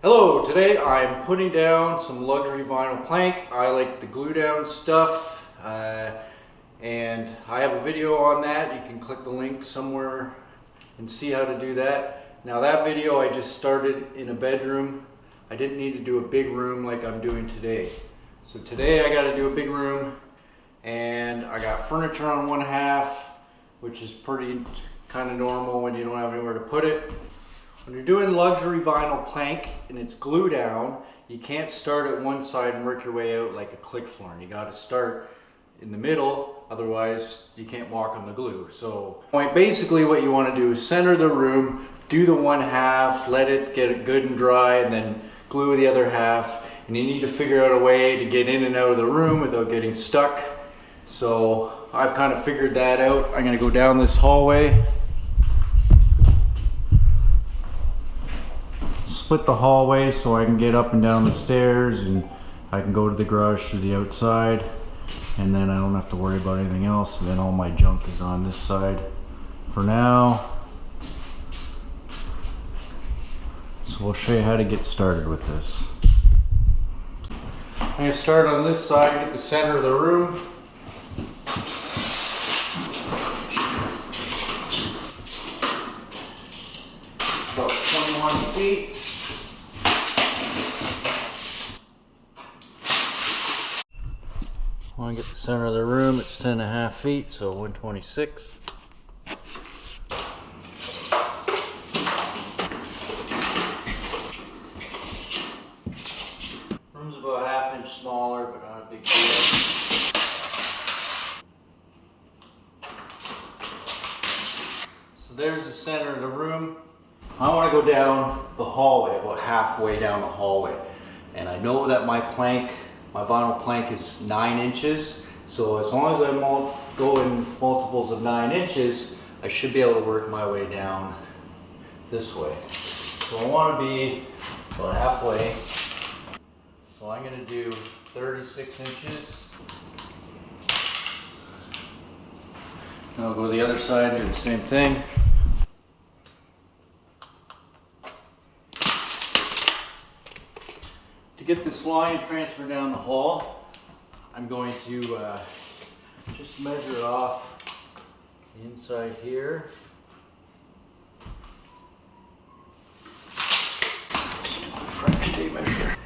Hello, today I'm putting down some luxury vinyl plank. I like the glue down stuff and I have a video on that. You can click the link somewhere and see how to do that. Now that video I just started in a bedroom. I didn't need to do a big room like I'm doing today. So today I got to do a big room, and I got furniture on one half, which is pretty kind of normal when you don't have anywhere to put it. When you're doing luxury vinyl plank and it's glue down, you can't start at one side and work your way out like a click floor. You got to start in the middle, otherwise you can't walk on the glue. So basically what you want to do is center the room, do the one half, let it get good and dry, and then glue the other half. And you need to figure out a way to get in and out of the room without getting stuck. So I've kind of figured that out. I'm going to go down this hallway. Split the hallway so I can get up and down the stairs, and I can go to the garage through the outside, and then I don't have to worry about anything else. And then all my junk is on this side for now. So we'll show you how to get started with this. I'm going to start on this side, get the center of the room. About 21 feet. I want to get the center of the room, it's 10.5 feet, so 126. Room's about a ½ inch smaller, but not a big deal. So there's the center of the room. I want to go down the hallway, about halfway down the hallway. And I know that my vinyl plank is 9 inches, so as long as I go in multiples of 9 inches, I should be able to work my way down this way. So I want to be about halfway. So I'm going to do 36 inches. Now I'll go to the other side and do the same thing. To get this line transferred down the hall, I'm going to just measure off the inside here. Just do a French tape measure.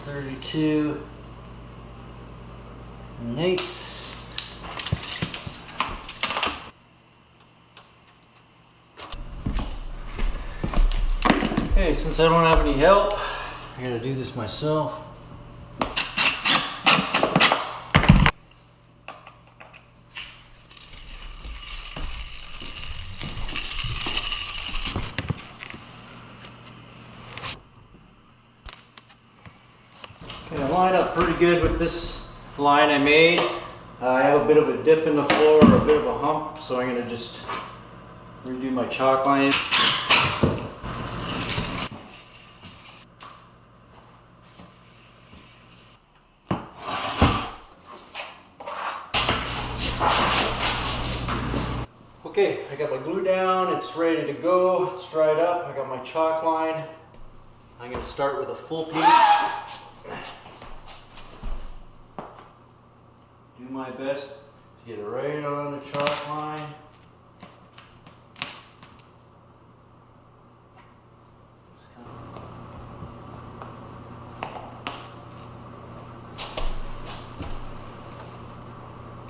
32 1/8. Okay, since I don't have any help, I gotta do this myself. Okay, I lined up pretty good with this line I made. I have a bit of a dip in the floor, or a bit of a hump, so I'm gonna just redo my chalk line. Okay, I got my glue down, it's ready to go, it's dried up, I got my chalk line. I'm going to start with a full piece. Do my best to get it right on the chalk line.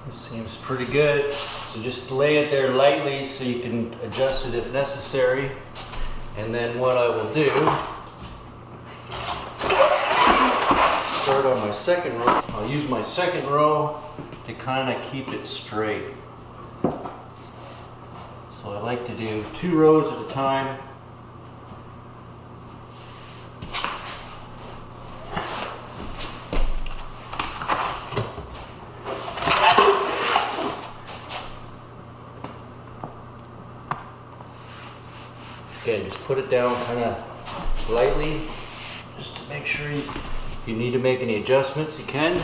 This seems pretty good. So just lay it there lightly so you can adjust it if necessary. And then what I will do, start on my second row. I'll use my second row to kind of keep it straight. So I like to do 2 rows at a time. Again, just put it down kind of lightly, just to make sure if you need to make any adjustments, you can.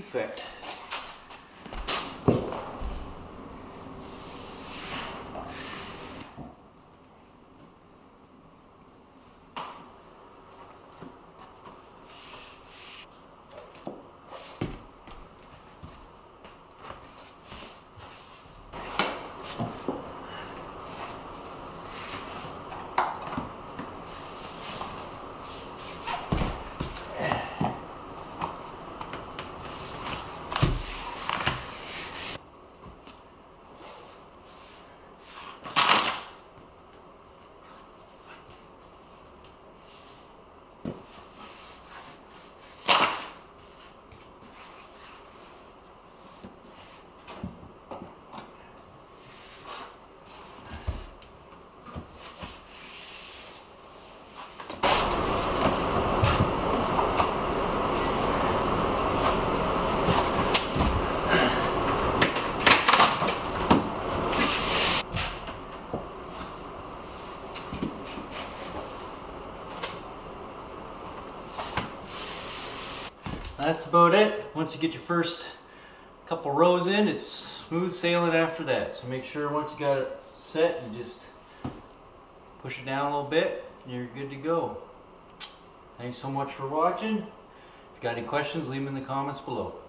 defect. That's about it. Once you get your first couple rows in, it's smooth sailing after that. So make sure once you got it set, you just push it down a little bit and you're good to go. Thanks so much for watching. If you got any questions, leave them in the comments below.